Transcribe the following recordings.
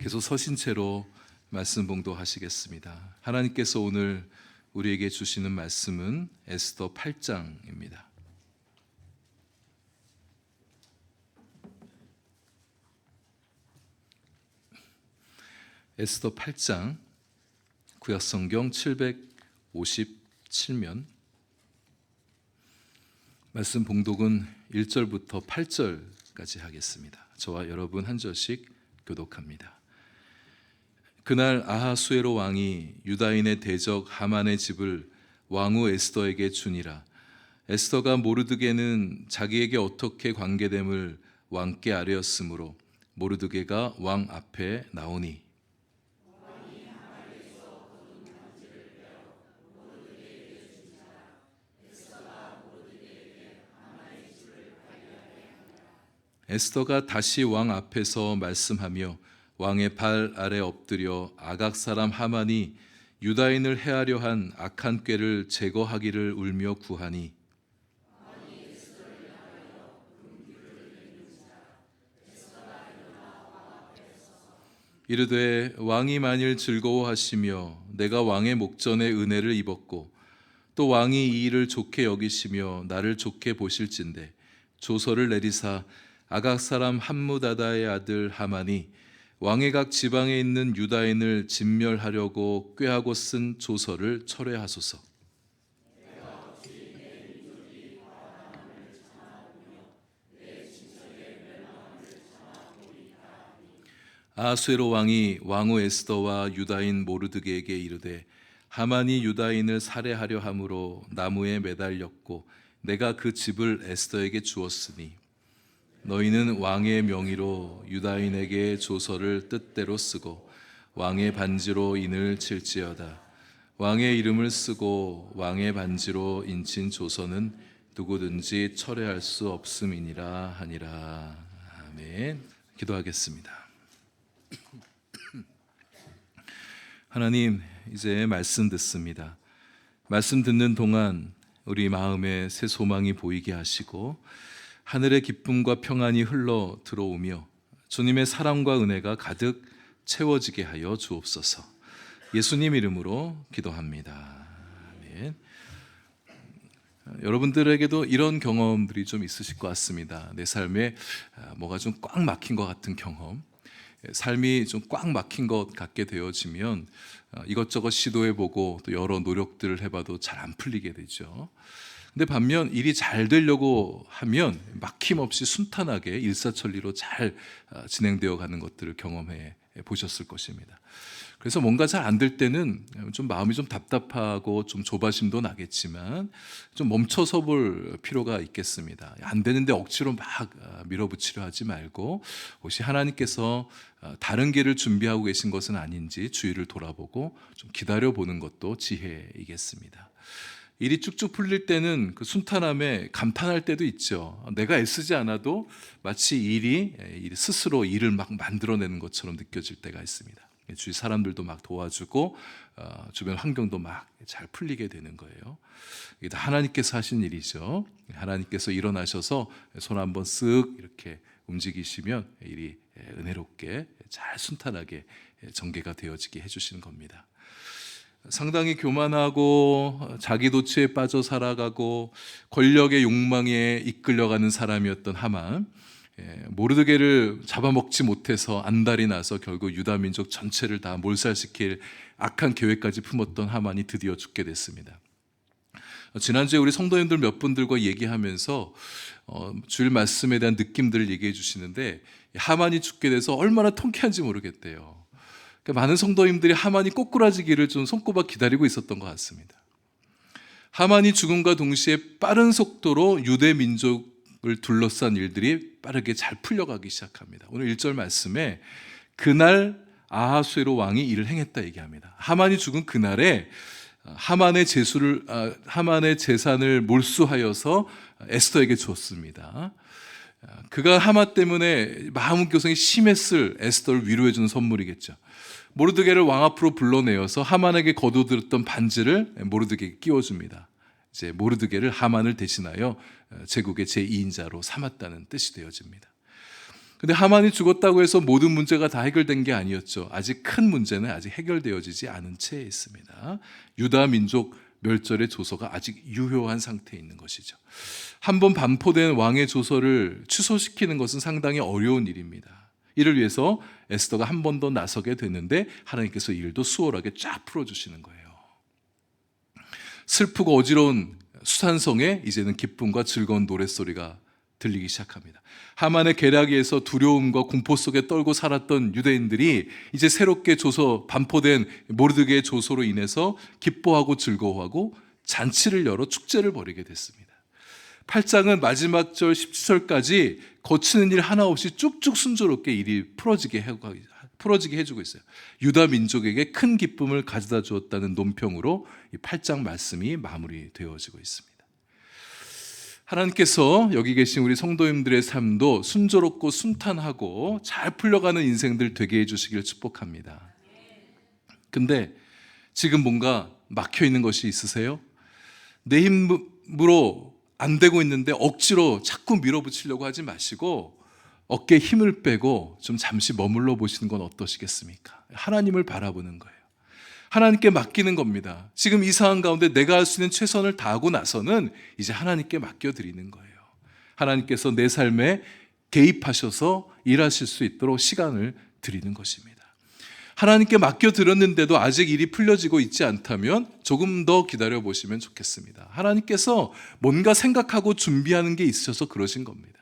계속 서신 채로 말씀 봉독하시겠습니다. 하나님께서 오늘 우리에게 주시는 말씀은 에스더 8장입니다. 에스더 8장 구약성경 757면 말씀 봉독은 1절부터 8절까지 하겠습니다. 저와 여러분 한 절씩 교독합니다. 그날 아하수에로 왕이 유다인의 대적 하만의 집을 왕후 에스더에게 주니라. 에스더가 모르드게는 자기에게 어떻게 관계됨을 왕께 아뢰었으므로 모르드게가 왕 앞에 나오니 에스더가 다시 왕 앞에서 말씀하며 왕의 발 아래 엎드려 아각 사람 하만이 유다인을 해하려 한 악한 꾀를 제거하기를 울며 구하니 이르되 왕이 만일 즐거워하시며 내가 왕의 목전에 은혜를 입었고 또 왕이 이 일을 좋게 여기시며 나를 좋게 보실진대 조서를 내리사 아각 사람 함무다다의 아들 하만이 왕의 각 지방에 있는 유다인을 진멸하려고 꾀하고 쓴 조서를 철회하소서. 아하수에로 왕이 왕후 에스더와 유다인 모르드게에게 이르되 하만이 유다인을 살해하려 함으로 나무에 매달렸고 내가 그 집을 에스더에게 주었으니 너희는 왕의 명의로 유다인에게 조서를 뜻대로 쓰고 왕의 반지로 인을 칠지어다. 왕의 이름을 쓰고 왕의 반지로 인친 조서는 누구든지 철회할 수 없음이니라 하니라. 아멘. 기도하겠습니다. 하나님, 이제 말씀 듣습니다. 말씀 듣는 동안 우리 마음에 새 소망이 보이게 하시고 하늘의 기쁨과 평안이 흘러 들어오며 주님의 사랑과 은혜가 가득 채워지게 하여 주옵소서. 예수님 이름으로 기도합니다. 아멘. 여러분들에게도 이런 경험들이 좀 있으실 것 같습니다. 내 삶에 뭐가 좀 꽉 막힌 것 같은 경험, 삶이 좀 꽉 막힌 것 같게 되어지면 이것저것 시도해보고 또 여러 노력들을 해봐도 잘 안 풀리게 되죠. 근데 반면 일이 잘 되려고 하면 막힘없이 순탄하게 일사천리로 잘 진행되어 가는 것들을 경험해 보셨을 것입니다. 그래서 뭔가 잘 안 될 때는 좀 마음이 좀 답답하고 좀 조바심도 나겠지만 좀 멈춰서 볼 필요가 있겠습니다. 안 되는데 억지로 막 밀어붙이려 하지 말고 혹시 하나님께서 다른 길을 준비하고 계신 것은 아닌지 주위를 돌아보고 좀 기다려보는 것도 지혜이겠습니다. 일이 쭉쭉 풀릴 때는 그 순탄함에 감탄할 때도 있죠. 내가 애쓰지 않아도 마치 일이 스스로 일을 막 만들어내는 것처럼 느껴질 때가 있습니다. 주위 사람들도 막 도와주고 주변 환경도 막 잘 풀리게 되는 거예요. 이게 다 하나님께서 하신 일이죠. 하나님께서 일어나셔서 손 한번 쓱 이렇게 움직이시면 일이 은혜롭게 잘 순탄하게 전개가 되어지게 해주시는 겁니다. 상당히 교만하고 자기 도취에 빠져 살아가고 권력의 욕망에 이끌려가는 사람이었던 하만, 모르드게를 잡아먹지 못해서 안달이 나서 결국 유다 민족 전체를 다 몰살시킬 악한 계획까지 품었던 하만이 드디어 죽게 됐습니다. 지난주에 우리 성도님들 몇 분들과 얘기하면서 주일 말씀에 대한 느낌들을 얘기해 주시는데 하만이 죽게 돼서 얼마나 통쾌한지 모르겠대요. 그러니까 많은 성도님들이 하만이 꼬꾸라지기를 좀 손꼽아 기다리고 있었던 것 같습니다. 하만이 죽음과 동시에 빠른 속도로 유대 민족을 둘러싼 일들이 빠르게 잘 풀려가기 시작합니다. 오늘 1절 말씀에 그날 아하수에로 왕이 이를 행했다 얘기합니다. 하만이 죽은 그날에 하만의 재산을 몰수하여서 에스더에게 주었습니다. 그가 하만 때문에 마음고생이 심했을 에스더를 위로해주는 선물이겠죠. 모르드게를 왕 앞으로 불러내어서 하만에게 거두들었던 반지를 모르드게에게 끼워줍니다. 이제 모르드게를 하만을 대신하여 제국의 제2인자로 삼았다는 뜻이 되어집니다. 근데 하만이 죽었다고 해서 모든 문제가 다 해결된 게 아니었죠. 아직 큰 문제는 아직 해결되어지지 않은 채에 있습니다. 유다 민족 멸절의 조서가 아직 유효한 상태에 있는 것이죠. 한번 반포된 왕의 조서를 취소시키는 것은 상당히 어려운 일입니다. 이를 위해서 에스더가 한 번 더 나서게 됐는데 하나님께서 이 일도 수월하게 쫙 풀어주시는 거예요. 슬프고 어지러운 수산성에 이제는 기쁨과 즐거운 노랫소리가 들리기 시작합니다. 하만의 계략에서 두려움과 공포 속에 떨고 살았던 유대인들이 이제 새롭게 반포된 모르드게의 조소로 인해서 기뻐하고 즐거워하고 잔치를 열어 축제를 벌이게 됐습니다. 8장은 마지막 절 17절까지 거치는 일 하나 없이 쭉쭉 순조롭게 일이 풀어지게 해주고 있어요. 유다 민족에게 큰 기쁨을 가져다 주었다는 논평으로 이 8장 말씀이 마무리되어지고 있습니다. 하나님께서 여기 계신 우리 성도님들의 삶도 순조롭고 순탄하고 잘 풀려가는 인생들 되게 해주시기를 축복합니다. 근데 지금 뭔가 막혀 있는 것이 있으세요? 내 힘으로 안 되고 있는데 억지로 자꾸 밀어붙이려고 하지 마시고 어깨에 힘을 빼고 좀 잠시 머물러 보시는 건 어떠시겠습니까? 하나님을 바라보는 거예요. 하나님께 맡기는 겁니다. 지금 이 상황 가운데 내가 할 수 있는 최선을 다하고 나서는 이제 하나님께 맡겨드리는 거예요. 하나님께서 내 삶에 개입하셔서 일하실 수 있도록 시간을 드리는 것입니다. 하나님께 맡겨드렸는데도 아직 일이 풀려지고 있지 않다면 조금 더 기다려보시면 좋겠습니다. 하나님께서 뭔가 생각하고 준비하는 게 있으셔서 그러신 겁니다.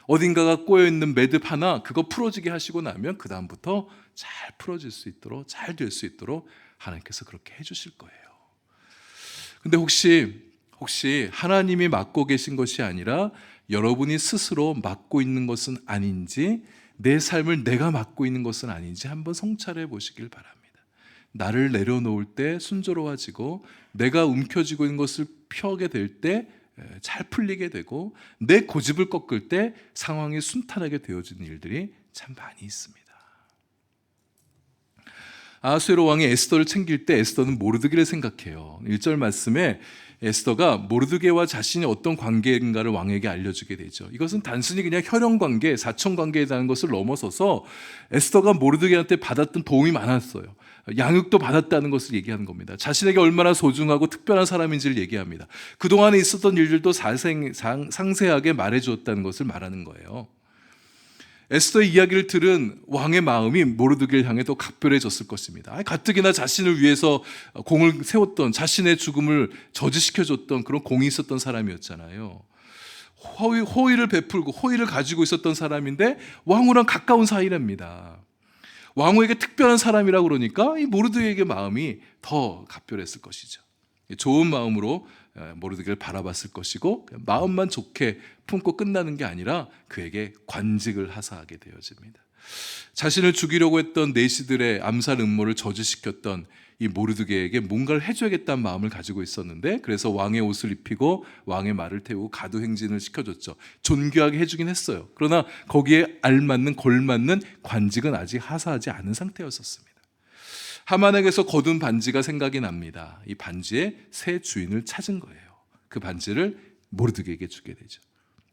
어딘가가 꼬여있는 매듭 하나 그거 풀어지게 하시고 나면 그 다음부터 잘 풀어질 수 있도록 잘 될 수 있도록 하나님께서 그렇게 해주실 거예요. 근데 혹시 하나님이 맡고 계신 것이 아니라 여러분이 스스로 맡고 있는 것은 아닌지 내 삶을 내가 맡고 있는 것은 아닌지 한번 성찰해 보시길 바랍니다. 나를 내려놓을 때 순조로워지고 내가 움켜쥐고 있는 것을 펴게 될 때 잘 풀리게 되고 내 고집을 꺾을 때 상황이 순탄하게 되어지는 일들이 참 많이 있습니다. 아하수에로 왕이 에스더를 챙길 때 에스더는 모르드게를 생각해요. 1절 말씀에 에스더가 모르드게와 자신이 어떤 관계인가를 왕에게 알려주게 되죠. 이것은 단순히 그냥 혈연관계, 사촌관계에 대한 것을 넘어서서 에스더가 모르드게한테 받았던 도움이 많았어요. 양육도 받았다는 것을 얘기하는 겁니다. 자신에게 얼마나 소중하고 특별한 사람인지를 얘기합니다. 그동안에 있었던 일들도 상세하게 말해주었다는 것을 말하는 거예요. 에스더의 이야기를 들은 왕의 마음이 모르드게를 향해 더 각별해졌을 것입니다. 가뜩이나 자신을 위해서 공을 세웠던, 자신의 죽음을 저지시켜줬던 그런 공이 있었던 사람이었잖아요. 호의를 베풀고 호의를 가지고 있었던 사람인데 왕후랑 가까운 사이랍니다. 왕후에게 특별한 사람이라고 그러니까 이 모르드게에게 마음이 더 각별했을 것이죠. 좋은 마음으로 모르드게를 바라봤을 것이고 마음만 좋게 품고 끝나는 게 아니라 그에게 관직을 하사하게 되어집니다. 자신을 죽이려고 했던 내시들의 암살 음모를 저지시켰던 이 모르드게에게 뭔가를 해줘야겠다는 마음을 가지고 있었는데 그래서 왕의 옷을 입히고 왕의 말을 태우고 가두행진을 시켜줬죠. 존귀하게 해주긴 했어요. 그러나 거기에 알맞는 걸맞는 관직은 아직 하사하지 않은 상태였었습니다. 하만에게서 거둔 반지가 생각이 납니다. 이 반지의 새 주인을 찾은 거예요. 그 반지를 모르드게에게 주게 되죠.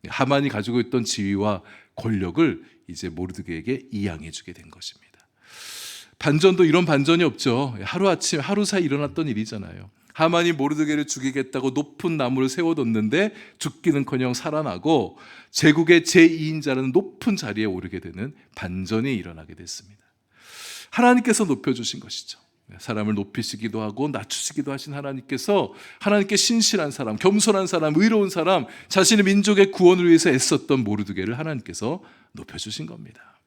하만이 가지고 있던 지위와 권력을 이제 모르드게에게 이양해 주게 된 것입니다. 반전도 이런 반전이 없죠. 하루아침 하루 사이 일어났던 일이잖아요. 하만이 모르드게를 죽이겠다고 높은 나무를 세워뒀는데 죽기는커녕 살아나고 제국의 제2인자라는 높은 자리에 오르게 되는 반전이 일어나게 됐습니다. 하나님께서 높여주신 것이죠. 사람을 높이시기도 하고 낮추시기도 하신 하나님께서 하나님께 신실한 사람, 겸손한 사람, 의로운 사람, 자신의 민족의 구원을 위해서 애썼던 모르드게를 하나님께서 높여주신 겁니다.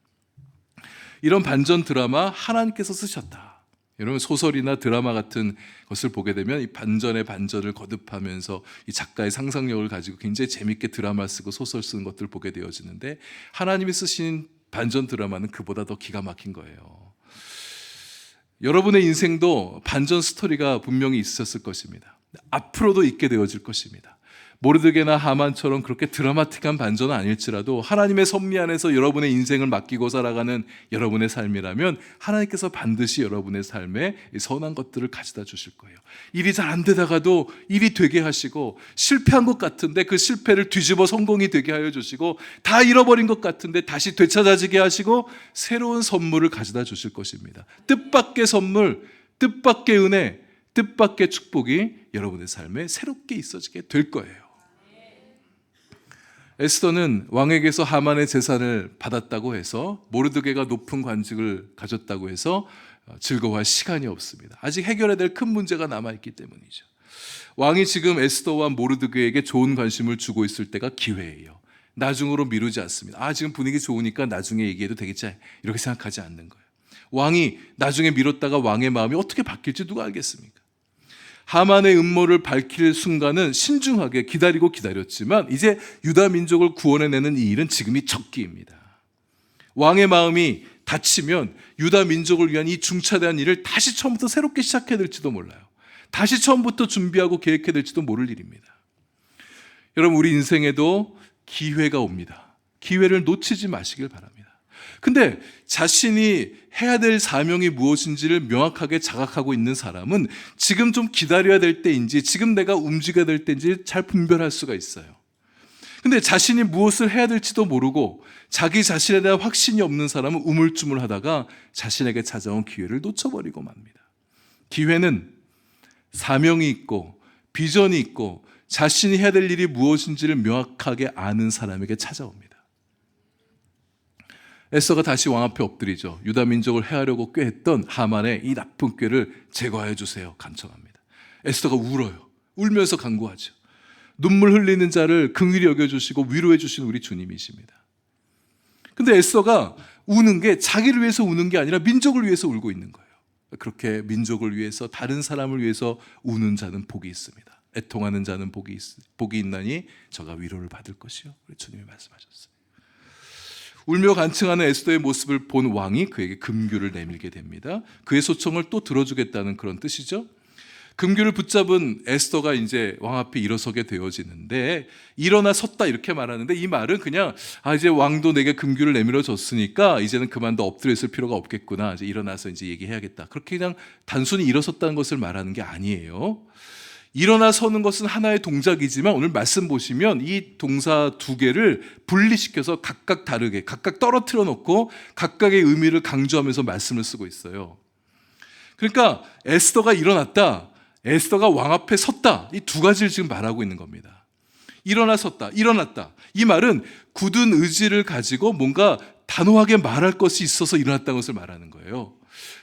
이런 반전 드라마 하나님께서 쓰셨다. 여러분 소설이나 드라마 같은 것을 보게 되면 이 반전의 반전을 거듭하면서 이 작가의 상상력을 가지고 굉장히 재밌게 드라마 쓰고 소설 쓰는 것들을 보게 되어지는데 하나님이 쓰신 반전 드라마는 그보다 더 기가 막힌 거예요. 여러분의 인생도 반전 스토리가 분명히 있었을 것입니다. 앞으로도 있게 되어질 것입니다. 모르드게나 하만처럼 그렇게 드라마틱한 반전은 아닐지라도 하나님의 섭리 안에서 여러분의 인생을 맡기고 살아가는 여러분의 삶이라면 하나님께서 반드시 여러분의 삶에 선한 것들을 가져다 주실 거예요. 일이 잘 안 되다가도 일이 되게 하시고, 실패한 것 같은데 그 실패를 뒤집어 성공이 되게 하여 주시고, 다 잃어버린 것 같은데 다시 되찾아지게 하시고 새로운 선물을 가져다 주실 것입니다. 뜻밖의 선물, 뜻밖의 은혜, 뜻밖의 축복이 여러분의 삶에 새롭게 있어지게 될 거예요. 에스더는 왕에게서 하만의 재산을 받았다고 해서, 모르드게가 높은 관직을 가졌다고 해서 즐거워할 시간이 없습니다. 아직 해결해야 될 큰 문제가 남아있기 때문이죠. 왕이 지금 에스더와 모르드게에게 좋은 관심을 주고 있을 때가 기회예요. 나중으로 미루지 않습니다. 지금 분위기 좋으니까 나중에 얘기해도 되겠지, 이렇게 생각하지 않는 거예요. 왕이 나중에 미뤘다가 왕의 마음이 어떻게 바뀔지 누가 알겠습니까? 하만의 음모를 밝힐 순간은 신중하게 기다렸지만 이제 유다 민족을 구원해내는 이 일은 지금이 적기입니다. 왕의 마음이 닫히면 유다 민족을 위한 이 중차대한 일을 다시 처음부터 새롭게 시작해야 될지도 몰라요. 다시 처음부터 준비하고 계획해야 될지도 모를 일입니다. 여러분, 우리 인생에도 기회가 옵니다. 기회를 놓치지 마시길 바랍니다. 근데 자신이 해야 될 사명이 무엇인지를 명확하게 자각하고 있는 사람은 지금 좀 기다려야 될 때인지, 지금 내가 움직여야 될 때인지 잘 분별할 수가 있어요. 근데 자신이 무엇을 해야 될지도 모르고 자기 자신에 대한 확신이 없는 사람은 우물쭈물하다가 자신에게 찾아온 기회를 놓쳐버리고 맙니다. 기회는 사명이 있고 비전이 있고 자신이 해야 될 일이 무엇인지를 명확하게 아는 사람에게 찾아옵니다. 에스더가 다시 왕 앞에 엎드리죠. 유다 민족을 해하려고 꾀했던 하만의 이 나쁜 꾀를 제거해 주세요, 간청합니다. 에스더가 울어요. 울면서 간구하죠. 눈물 흘리는 자를 긍휼히 여겨주시고 위로해 주신 우리 주님이십니다. 근데 에스더가 우는 게 자기를 위해서 우는 게 아니라 민족을 위해서 울고 있는 거예요. 그렇게 민족을 위해서, 다른 사람을 위해서 우는 자는 복이 있습니다. 애통하는 자는 복이 있나니 저가 위로를 받을 것이요, 우리 주님이 말씀하셨어요. 울며 간청하는 에스더의 모습을 본 왕이 그에게 금규를 내밀게 됩니다. 그의 소청을 또 들어주겠다는 그런 뜻이죠. 금규를 붙잡은 에스더가 이제 왕 앞에 일어서게 되어지는데, 일어나 섰다 이렇게 말하는데, 이 말은 그냥 이제 왕도 내게 금규를 내밀어 줬으니까 이제는 그만 더 엎드려 있을 필요가 없겠구나, 이제 일어나서 이제 얘기해야겠다, 그렇게 그냥 단순히 일어섰다는 것을 말하는 게 아니에요. 일어나 서는 것은 하나의 동작이지만 오늘 말씀 보시면 이 동사 두 개를 분리시켜서 각각 다르게, 각각 떨어뜨려 놓고 각각의 의미를 강조하면서 말씀을 쓰고 있어요. 그러니까 에스더가 일어났다, 에스더가 왕 앞에 섰다, 이 두 가지를 지금 말하고 있는 겁니다. 일어나 섰다, 일어났다, 이 말은 굳은 의지를 가지고 뭔가 단호하게 말할 것이 있어서 일어났다는 것을 말하는 거예요.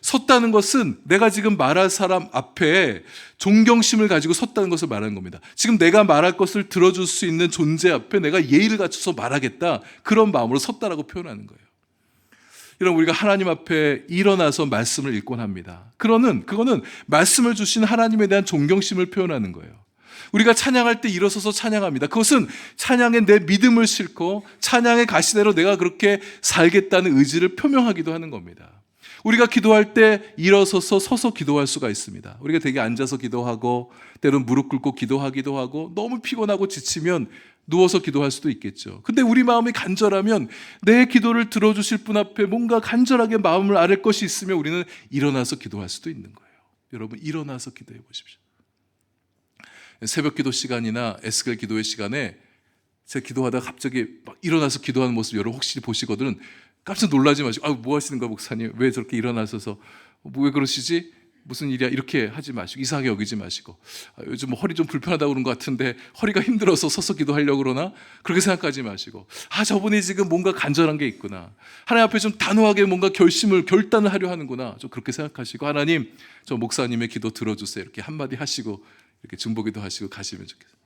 섰다는 것은 내가 지금 말할 사람 앞에 존경심을 가지고 섰다는 것을 말하는 겁니다. 지금 내가 말할 것을 들어줄 수 있는 존재 앞에 내가 예의를 갖춰서 말하겠다, 그런 마음으로 섰다라고 표현하는 거예요. 여러분, 우리가 하나님 앞에 일어나서 말씀을 읽곤 합니다. 그거는 말씀을 주신 하나님에 대한 존경심을 표현하는 거예요. 우리가 찬양할 때 일어서서 찬양합니다. 그것은 찬양에 내 믿음을 싣고 찬양의 가시대로 내가 그렇게 살겠다는 의지를 표명하기도 하는 겁니다. 우리가 기도할 때 일어서서 서서 기도할 수가 있습니다. 우리가 되게 앉아서 기도하고 때로는 무릎 꿇고 기도하기도 하고, 너무 피곤하고 지치면 누워서 기도할 수도 있겠죠. 근데 우리 마음이 간절하면, 내 기도를 들어주실 분 앞에 뭔가 간절하게 마음을 아뢰 것이 있으면 우리는 일어나서 기도할 수도 있는 거예요. 여러분, 일어나서 기도해 보십시오. 새벽 기도 시간이나 에스겔 기도의 시간에 제가 기도하다가 갑자기 막 일어나서 기도하는 모습 여러분 혹시 보시거든 깜짝 놀라지 마시고, 뭐 하시는 거야 목사님, 왜 저렇게 일어나셔서 왜 그러시지, 무슨 일이야, 이렇게 하지 마시고, 이상하게 여기지 마시고, 요즘 허리 좀 불편하다고 그런 것 같은데 허리가 힘들어서 서서 기도하려고 그러나, 그렇게 생각하지 마시고, 저분이 지금 뭔가 간절한 게 있구나, 하나님 앞에 좀 단호하게 뭔가 결단을 하려 하는구나, 좀 그렇게 생각하시고, 하나님 저 목사님의 기도 들어주세요, 이렇게 한마디 하시고 이렇게 중보기도 하시고 가시면 좋겠어요.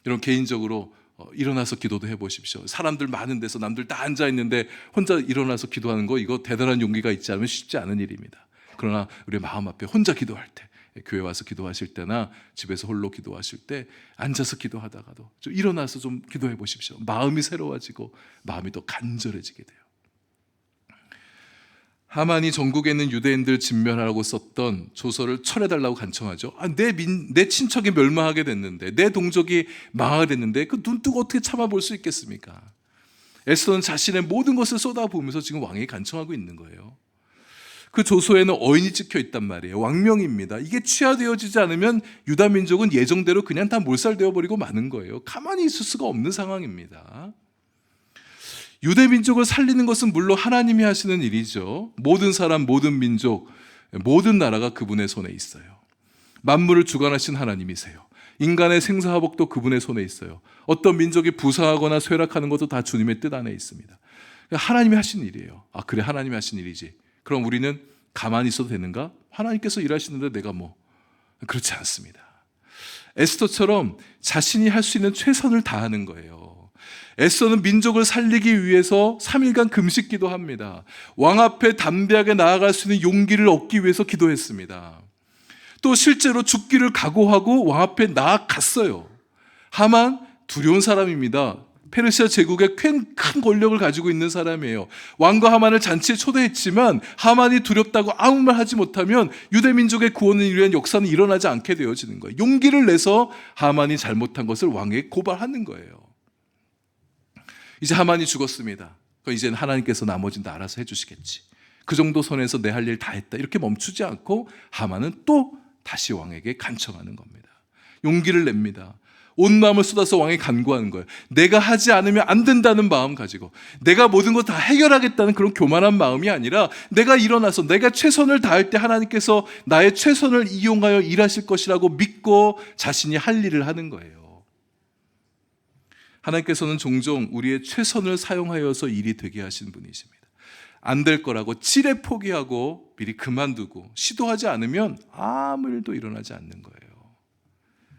여러분, 개인적으로 일어나서 기도도 해보십시오. 사람들 많은 데서 남들 다 앉아있는데 혼자 일어나서 기도하는 거, 이거 대단한 용기가 있지 않으면 쉽지 않은 일입니다. 그러나 우리 마음 앞에 혼자 기도할 때, 교회 와서 기도하실 때나 집에서 홀로 기도하실 때, 앉아서 기도하다가도 좀 일어나서 좀 기도해 보십시오. 마음이 새로워지고 마음이 더 간절해지게 돼요. 하만이 전국에 있는 유대인들 진멸하라고 썼던 조서를 철회달라고 간청하죠. 내 친척이 멸망하게 됐는데, 내 동족이 망하게 됐는데 그 눈뜨고 어떻게 참아볼 수 있겠습니까? 에스더는 자신의 모든 것을 쏟아부으면서 지금 왕에게 간청하고 있는 거예요. 그 조서에는 어인이 찍혀 있단 말이에요. 왕명입니다. 이게 취하되어지지 않으면 유다 민족은 예정대로 그냥 다 몰살되어 버리고 마는 거예요. 가만히 있을 수가 없는 상황입니다. 유대 민족을 살리는 것은 물론 하나님이 하시는 일이죠. 모든 사람, 모든 민족, 모든 나라가 그분의 손에 있어요. 만물을 주관하신 하나님이세요. 인간의 생사화복도 그분의 손에 있어요. 어떤 민족이 부상하거나 쇠락하는 것도 다 주님의 뜻 안에 있습니다. 하나님이 하신 일이에요. 그래, 하나님이 하신 일이지. 그럼 우리는 가만히 있어도 되는가? 하나님께서 일하시는데 내가 그렇지 않습니다. 에스더처럼 자신이 할 수 있는 최선을 다하는 거예요. 에스더는 민족을 살리기 위해서 3일간 금식 기도합니다. 왕 앞에 담대하게 나아갈 수 있는 용기를 얻기 위해서 기도했습니다. 또 실제로 죽기를 각오하고 왕 앞에 나아갔어요. 하만 두려운 사람입니다. 페르시아 제국의 큰 권력을 가지고 있는 사람이에요. 왕과 하만을 잔치에 초대했지만 하만이 두렵다고 아무 말 하지 못하면 유대 민족의 구원을 위한 역사는 일어나지 않게 되어지는 거예요. 용기를 내서 하만이 잘못한 것을 왕에게 고발하는 거예요. 이제 하만이 죽었습니다. 이제는 하나님께서 나머지는 다 알아서 해주시겠지. 그 정도 선에서 내 할 일 다 했다. 이렇게 멈추지 않고 하만은 또 다시 왕에게 간청하는 겁니다. 용기를 냅니다. 온 마음을 쏟아서 왕에게 간구하는 거예요. 내가 하지 않으면 안 된다는 마음 가지고, 내가 모든 것 다 해결하겠다는 그런 교만한 마음이 아니라, 내가 일어나서 내가 최선을 다할 때 하나님께서 나의 최선을 이용하여 일하실 것이라고 믿고 자신이 할 일을 하는 거예요. 하나님께서는 종종 우리의 최선을 사용하여서 일이 되게 하신 분이십니다. 안 될 거라고 찌레 포기하고 미리 그만두고 시도하지 않으면 아무 일도 일어나지 않는 거예요.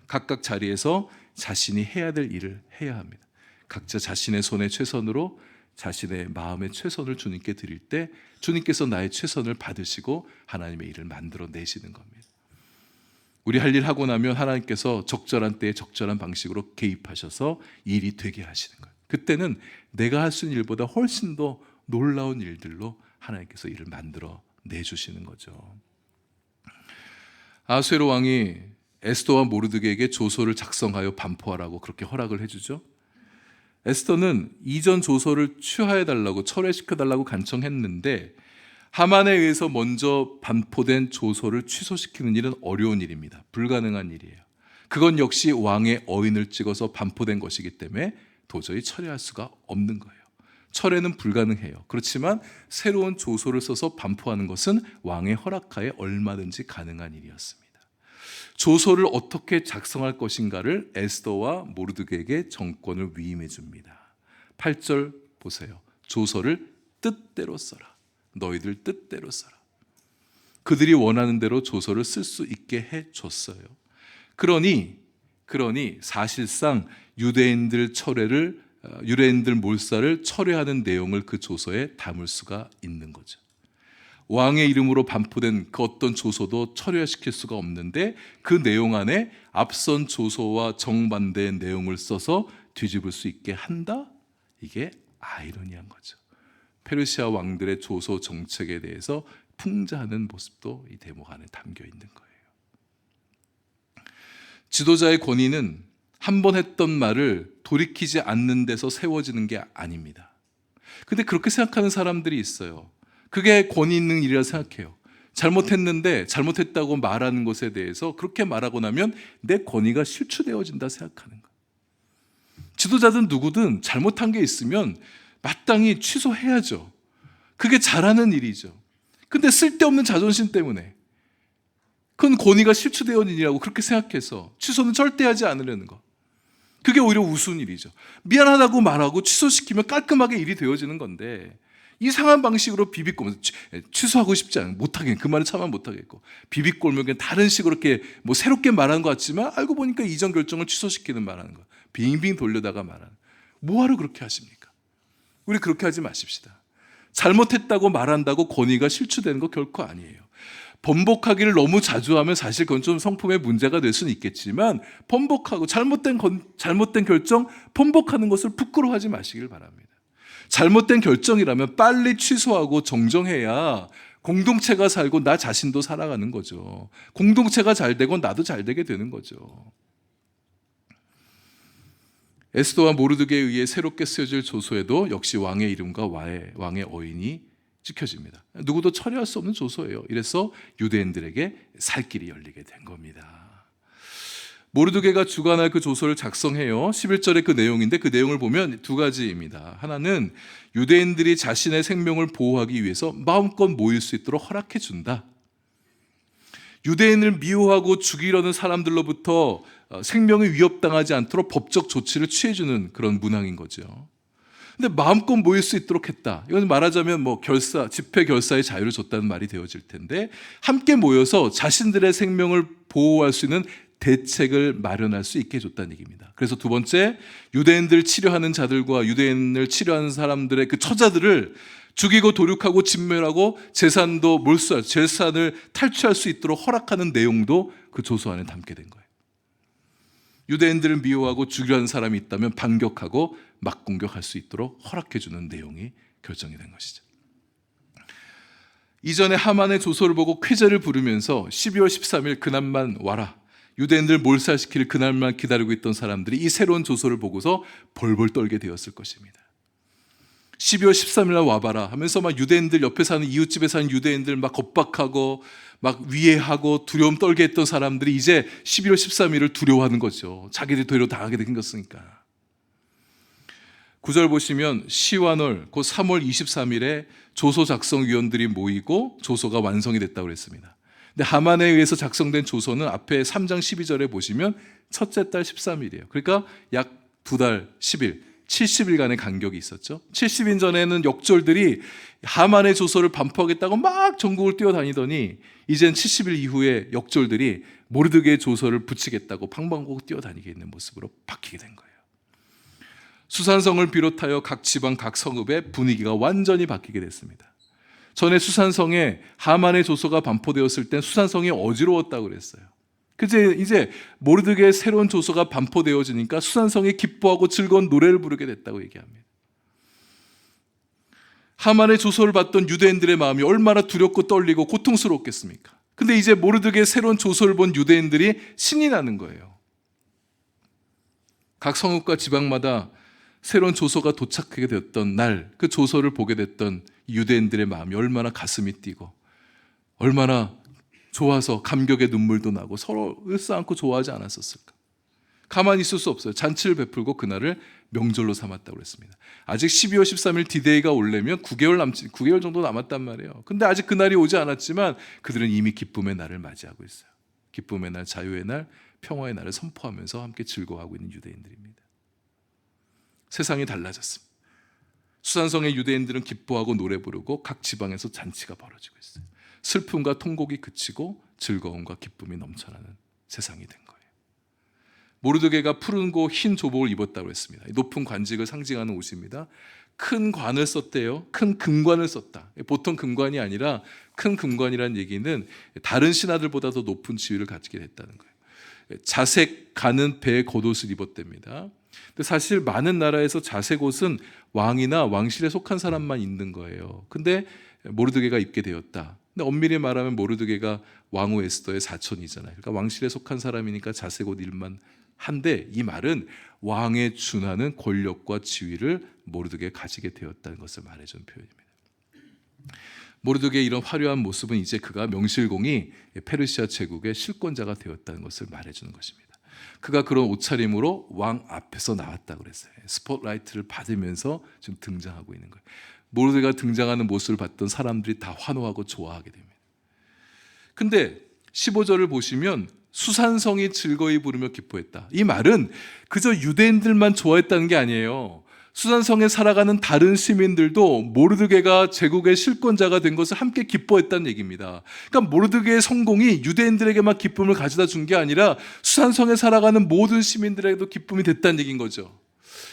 각각 자리에서 자신이 해야 될 일을 해야 합니다. 각자 자신의 손의 최선으로 자신의 마음의 최선을 주님께 드릴 때 주님께서 나의 최선을 받으시고 하나님의 일을 만들어 내시는 겁니다. 우리 할 일 하고 나면 하나님께서 적절한 때에 적절한 방식으로 개입하셔서 일이 되게 하시는 거예요. 그때는 내가 할 수 있는 일보다 훨씬 더 놀라운 일들로 하나님께서 일을 만들어 내주시는 거죠. 아수에로 왕이 에스더와 모르드게에게 조서를 작성하여 반포하라고 그렇게 허락을 해주죠. 에스더는 이전 조서를 취하해달라고, 철회시켜달라고 간청했는데 하만에 의해서 먼저 반포된 조서를 취소시키는 일은 어려운 일입니다. 불가능한 일이에요. 그건 역시 왕의 어인을 찍어서 반포된 것이기 때문에 도저히 철회할 수가 없는 거예요. 철회는 불가능해요. 그렇지만 새로운 조서를 써서 반포하는 것은 왕의 허락하에 얼마든지 가능한 일이었습니다. 조서를 어떻게 작성할 것인가를 에스더와 모르드게에게 정권을 위임해 줍니다. 8절 보세요. 조서를 뜻대로 써라. 너희들 뜻대로 써라. 그들이 원하는 대로 조서를 쓸 수 있게 해줬어요. 그러니 사실상 유대인들 몰살을 철회하는 내용을 그 조서에 담을 수가 있는 거죠. 왕의 이름으로 반포된 그 어떤 조서도 철회시킬 수가 없는데 그 내용 안에 앞선 조서와 정반대의 내용을 써서 뒤집을 수 있게 한다? 이게 아이러니한 거죠. 페르시아 왕들의 조서 정책에 대해서 풍자하는 모습도 이 대목 안에 담겨 있는 거예요. 지도자의 권위는 한 번 했던 말을 돌이키지 않는 데서 세워지는 게 아닙니다. 근데 그렇게 생각하는 사람들이 있어요. 그게 권위 있는 일이라 생각해요. 잘못했는데 잘못했다고 말하는 것에 대해서 그렇게 말하고 나면 내 권위가 실추되어진다 생각하는 거예요. 지도자든 누구든 잘못한 게 있으면 마땅히 취소해야죠. 그게 잘하는 일이죠. 근데 쓸데없는 자존심 때문에 그건 권위가 실추되어진 일이라고 그렇게 생각해서 취소는 절대 하지 않으려는 거. 그게 오히려 우스운 일이죠. 미안하다고 말하고 취소시키면 깔끔하게 일이 되어지는 건데 이상한 방식으로 비비꼬면서 취소하고 싶지 않아요. 못하겠고 그 말은 차마 못하겠고 비비꼬면 그냥 다른 식으로 이렇게 새롭게 말하는 것 같지만 알고 보니까 이전 결정을 취소시키는 말하는 거. 빙빙 돌려다가 말하는. 뭐하러 그렇게 하십니까? 우리 그렇게 하지 마십시다. 잘못했다고 말한다고 권위가 실추되는 거 결코 아니에요. 번복하기를 너무 자주 하면 사실 그건 좀 성품의 문제가 될 수는 있겠지만 번복하고 잘못된 결정 번복하는 것을 부끄러워하지 마시길 바랍니다. 잘못된 결정이라면 빨리 취소하고 정정해야 공동체가 살고 나 자신도 살아가는 거죠. 공동체가 잘 되고 나도 잘 되게 되는 거죠. 에스더와 모르드게에 의해 새롭게 쓰여질 조서에도 역시 왕의 이름과 왕의 어인이 찍혀집니다. 누구도 처리할 수 없는 조서예요. 이래서 유대인들에게 살 길이 열리게 된 겁니다. 모르드게가 주관할 그 조서를 작성해요. 11절의 그 내용인데 그 내용을 보면 두 가지입니다. 하나는 유대인들이 자신의 생명을 보호하기 위해서 마음껏 모일 수 있도록 허락해 준다. 유대인을 미워하고 죽이려는 사람들로부터 생명이 위협당하지 않도록 법적 조치를 취해주는 그런 문항인 거죠. 근데 마음껏 모일 수 있도록 했다. 이건 말하자면 집회 결사의 자유를 줬다는 말이 되어질 텐데, 함께 모여서 자신들의 생명을 보호할 수 있는 대책을 마련할 수 있게 해줬다는 얘기입니다. 그래서 두 번째, 유대인들 치료하는 자들과 유대인을 치료하는 사람들의 그 처자들을 죽이고 도륙하고 진멸하고 재산을 탈취할 수 있도록 허락하는 내용도 그 조서 안에 담게 된 거예요. 유대인들을 미워하고 죽이려는 사람이 있다면 반격하고 막공격할 수 있도록 허락해주는 내용이 결정이 된 것이죠. 이전에 하만의 조서를 보고 쾌제를 부르면서 12월 13일 그날만 와라, 유대인들 몰살시킬 그날만 기다리고 있던 사람들이 이 새로운 조서를 보고서 벌벌 떨게 되었을 것입니다. 12월 13일 날 와봐라 하면서 막 유대인들, 옆에 사는 이웃집에 사는 유대인들 막 겁박하고 막 위해하고 두려움 떨게 했던 사람들이 이제 12월 13일을 두려워하는 거죠. 자기들이 도리어 당하게 생겼으니까. 9절 보시면 시완월 곧 3월 23일에 조서 작성위원들이 모이고 조서가 완성이 됐다고 그랬습니다. 근데 하만에 의해서 작성된 조서는 앞에 3장 12절에 보시면 첫째 달 13일이에요. 그러니까 약 2달 10일, 70일간의 간격이 있었죠. 70일 전에는 역졸들이 하만의 조서를 반포하겠다고 막 전국을 뛰어다니더니 이젠 70일 이후에 역졸들이 모르드게의 조서를 붙이겠다고 방방곡 뛰어다니게 있는 모습으로 바뀌게 된 거예요. 수산성을 비롯하여 각 지방 각 성읍의 분위기가 완전히 바뀌게 됐습니다. 전에 수산성에 하만의 조서가 반포되었을 땐 수산성이 어지러웠다고 그랬어요. 이제 모르드게의 새로운 조서가 반포되어지니까 수산성이 기뻐하고 즐거운 노래를 부르게 됐다고 얘기합니다. 하만의 조서를 받던 유대인들의 마음이 얼마나 두렵고 떨리고 고통스러웠겠습니까? 근데 이제 모르드게의 새로운 조서를 본 유대인들이 신이 나는 거예요. 각 성읍과 지방마다 새로운 조서가 도착하게 되었던 날, 그 조서를 보게 됐던 유대인들의 마음이 얼마나 가슴이 뛰고 얼마나 좋아서 감격의 눈물도 나고 서로 을싸안고 좋아하지 않았었을까? 가만히 있을 수 없어요. 잔치를 베풀고 그날을 명절로 삼았다고 그랬습니다. 아직 12월 13일 디데이가 오려면 9개월 정도 남았단 말이에요. 근데 아직 그날이 오지 않았지만 그들은 이미 기쁨의 날을 맞이하고 있어요. 기쁨의 날, 자유의 날, 평화의 날을 선포하면서 함께 즐거워하고 있는 유대인들입니다. 세상이 달라졌습니다. 수산성의 유대인들은 기뻐하고 노래 부르고 각 지방에서 잔치가 벌어지고 있어요. 슬픔과 통곡이 그치고 즐거움과 기쁨이 넘쳐나는 세상이 된 거예요. 모르드게가 푸른 고 흰 조복을 입었다고 했습니다. 높은 관직을 상징하는 옷입니다. 큰 관을 썼대요. 큰 금관을 썼다. 보통 금관이 아니라 큰 금관이라는 얘기는 다른 신하들보다 더 높은 지위를 가지게 됐다는 거예요. 자색 가는 배의 겉옷을 입었답니다. 근데 사실 많은 나라에서 자색 옷은 왕이나 왕실에 속한 사람만 입는 거예요. 근데 모르드게가 입게 되었다. 근데 엄밀히 말하면 모르드게가 왕후 에스더의 사촌이잖아요. 그러니까 왕실에 속한 사람이니까 자색 옷 일만 한데, 이 말은 왕에 준하는 권력과 지위를 모르드게가 가지게 되었다는 것을 말해주는 표현입니다. 모르드게의 이런 화려한 모습은 이제 그가 명실공히 페르시아 제국의 실권자가 되었다는 것을 말해주는 것입니다. 그가 그런 옷차림으로 왕 앞에서 나왔다고 그랬어요. 스포트라이트를 받으면서 지금 등장하고 있는 거예요. 모르드게가 등장하는 모습을 봤던 사람들이 다 환호하고 좋아하게 됩니다. 근데 15절을 보시면 수산성이 즐거이 부르며 기뻐했다. 이 말은 그저 유대인들만 좋아했다는 게 아니에요. 수산성에 살아가는 다른 시민들도 모르드게가 제국의 실권자가 된 것을 함께 기뻐했다는 얘기입니다. 그러니까 모르드게의 성공이 유대인들에게만 기쁨을 가져다 준 게 아니라 수산성에 살아가는 모든 시민들에게도 기쁨이 됐다는 얘기인 거죠.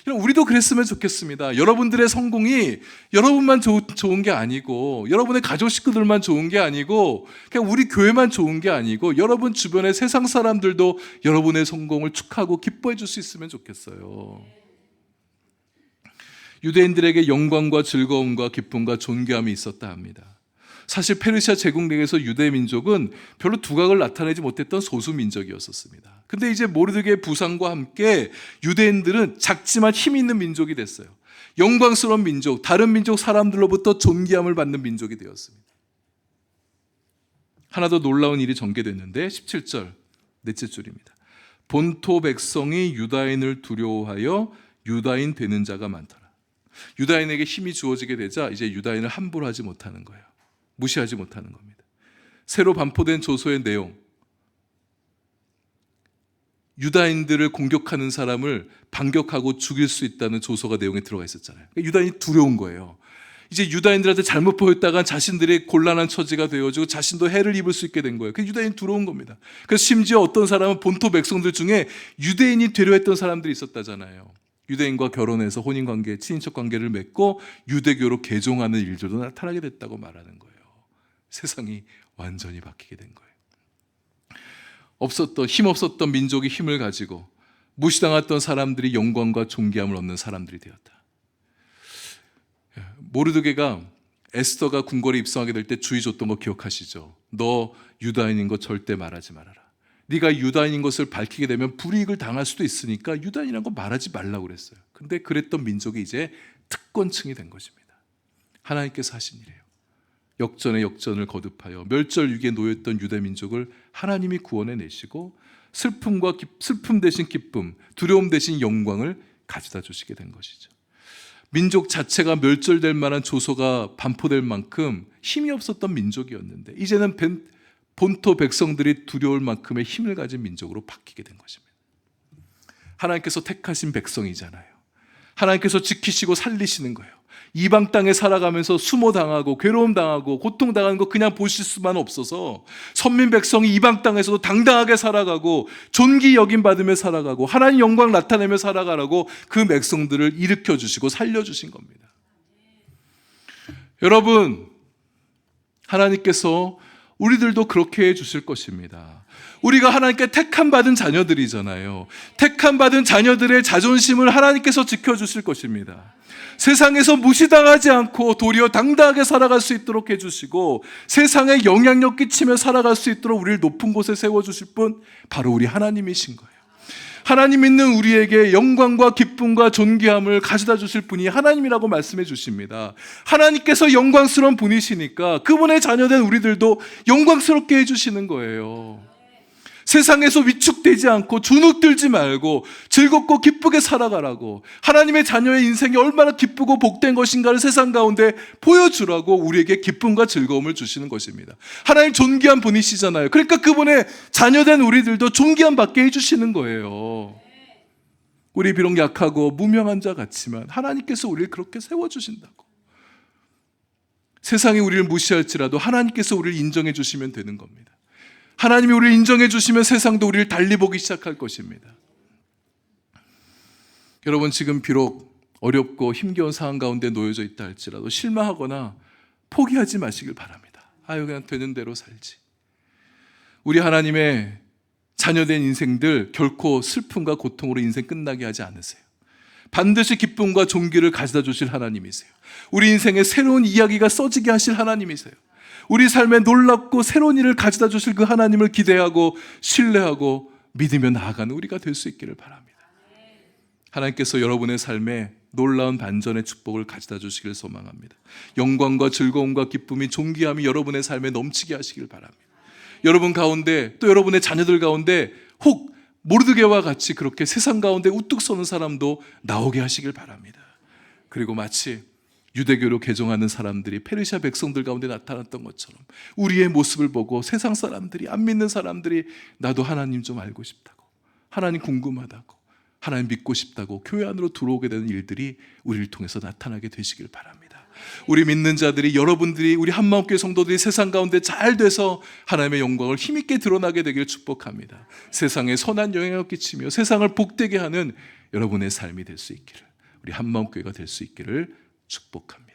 우리도 그랬으면 좋겠습니다. 여러분들의 성공이 여러분만 좋은 게 아니고, 여러분의 가족 식구들만 좋은 게 아니고, 그냥 우리 교회만 좋은 게 아니고, 여러분 주변의 세상 사람들도 여러분의 성공을 축하하고 기뻐해 줄 수 있으면 좋겠어요. 유대인들에게 영광과 즐거움과 기쁨과 존귀함이 있었다 합니다. 사실 페르시아 제국내에서 유대 민족은 별로 두각을 나타내지 못했던 소수 민족이었었습니다. 근데 이제 모르드게의 부상과 함께 유대인들은 작지만 힘 있는 민족이 됐어요. 영광스러운 민족, 다른 민족 사람들로부터 존귀함을 받는 민족이 되었습니다. 하나 더 놀라운 일이 전개됐는데 17절 넷째 줄입니다. 본토 백성이 유다인을 두려워하여 유다인 되는 자가 많더라. 유다인에게 힘이 주어지게 되자 이제 유다인을 함부로 하지 못하는 거예요. 무시하지 못하는 겁니다. 새로 반포된 조서의 내용, 유다인들을 공격하는 사람을 반격하고 죽일 수 있다는 조서가 내용에 들어가 있었잖아요. 유다인이 두려운 거예요. 이제 유다인들한테 잘못 보였다가 자신들이 곤란한 처지가 되어지고 자신도 해를 입을 수 있게 된 거예요. 그 유다인이 두려운 겁니다. 그래서 심지어 어떤 사람은 본토 백성들 중에 유대인이 되려 했던 사람들이 있었다잖아요. 유대인과 결혼해서 혼인관계, 친인척 관계를 맺고 유대교로 개종하는 일들도 나타나게 됐다고 말하는 거예요. 세상이 완전히 바뀌게 된 거예요. 힘없었던 민족이 힘을 가지고 무시당했던 사람들이 영광과 존귀함을 얻는 사람들이 되었다. 모르드게가 에스더가 궁궐에 입성하게 될 때 주의 줬던 거 기억하시죠? 너 유다인인 거 절대 말하지 말아라. 네가 유다인인 것을 밝히게 되면 불이익을 당할 수도 있으니까 유다인이라는 거 말하지 말라고 그랬어요. 근데 그랬던 민족이 이제 특권층이 된 것입니다. 하나님께서 하신 일이에요. 역전의 역전을 거듭하여 멸절 위기에 놓였던 유대 민족을 하나님이 구원해 내시고 슬픔 대신 기쁨, 두려움 대신 영광을 가져다 주시게 된 것이죠. 민족 자체가 멸절될 만한 조소가 반포될 만큼 힘이 없었던 민족이었는데 이제는 본토 백성들이 두려울 만큼의 힘을 가진 민족으로 바뀌게 된 것입니다. 하나님께서 택하신 백성이잖아요. 하나님께서 지키시고 살리시는 거예요. 이방 땅에 살아가면서 수모당하고 괴로움당하고 고통당하는 거 그냥 보실 수만 없어서 선민 백성이 이방 땅에서도 당당하게 살아가고 존귀 여김받으며 살아가고 하나님 영광 나타내며 살아가라고 그 백성들을 일으켜주시고 살려주신 겁니다. 여러분, 하나님께서 우리들도 그렇게 해주실 것입니다. 우리가 하나님께 택함 받은 자녀들이잖아요. 택함 받은 자녀들의 자존심을 하나님께서 지켜주실 것입니다. 세상에서 무시당하지 않고 도리어 당당하게 살아갈 수 있도록 해주시고 세상에 영향력 끼치며 살아갈 수 있도록 우리를 높은 곳에 세워주실 분 바로 우리 하나님이신 거예요. 하나님 믿는 우리에게 영광과 기쁨과 존귀함을 가져다 주실 분이 하나님이라고 말씀해 주십니다. 하나님께서 영광스러운 분이시니까 그분의 자녀된 우리들도 영광스럽게 해주시는 거예요. 세상에서 위축되지 않고 주눅들지 말고 즐겁고 기쁘게 살아가라고, 하나님의 자녀의 인생이 얼마나 기쁘고 복된 것인가를 세상 가운데 보여주라고 우리에게 기쁨과 즐거움을 주시는 것입니다. 하나님 존귀한 분이시잖아요. 그러니까 그분의 자녀된 우리들도 존귀함 받게 해주시는 거예요. 우리 비록 약하고 무명한 자 같지만 하나님께서 우리를 그렇게 세워주신다고. 세상이 우리를 무시할지라도 하나님께서 우리를 인정해 주시면 되는 겁니다. 하나님이 우리를 인정해 주시면 세상도 우리를 달리 보기 시작할 것입니다. 여러분, 지금 비록 어렵고 힘겨운 상황 가운데 놓여져 있다 할지라도 실망하거나 포기하지 마시길 바랍니다. 그냥 되는 대로 살지. 우리 하나님의 자녀된 인생들 결코 슬픔과 고통으로 인생 끝나게 하지 않으세요. 반드시 기쁨과 존귀를 가져다 주실 하나님이세요. 우리 인생에 새로운 이야기가 써지게 하실 하나님이세요. 우리 삶에 놀랍고 새로운 일을 가져다 주실 그 하나님을 기대하고 신뢰하고 믿으며 나아가는 우리가 될 수 있기를 바랍니다. 하나님께서 여러분의 삶에 놀라운 반전의 축복을 가져다 주시길 소망합니다. 영광과 즐거움과 기쁨이 존귀함이 여러분의 삶에 넘치게 하시길 바랍니다. 여러분 가운데 또 여러분의 자녀들 가운데 혹 모르드게와 같이 그렇게 세상 가운데 우뚝 서는 사람도 나오게 하시길 바랍니다. 그리고 마치 유대교로 개종하는 사람들이 페르시아 백성들 가운데 나타났던 것처럼 우리의 모습을 보고 세상 사람들이, 안 믿는 사람들이 나도 하나님 좀 알고 싶다고, 하나님 궁금하다고, 하나님 믿고 싶다고 교회 안으로 들어오게 되는 일들이 우리를 통해서 나타나게 되시길 바랍니다. 우리 믿는 자들이, 여러분들이, 우리 한마음교회 성도들이 세상 가운데 잘 돼서 하나님의 영광을 힘있게 드러나게 되길 축복합니다. 세상에 선한 영향을 끼치며 세상을 복되게 하는 여러분의 삶이 될 수 있기를, 우리 한마음교회가 될 수 있기를 축복합니다.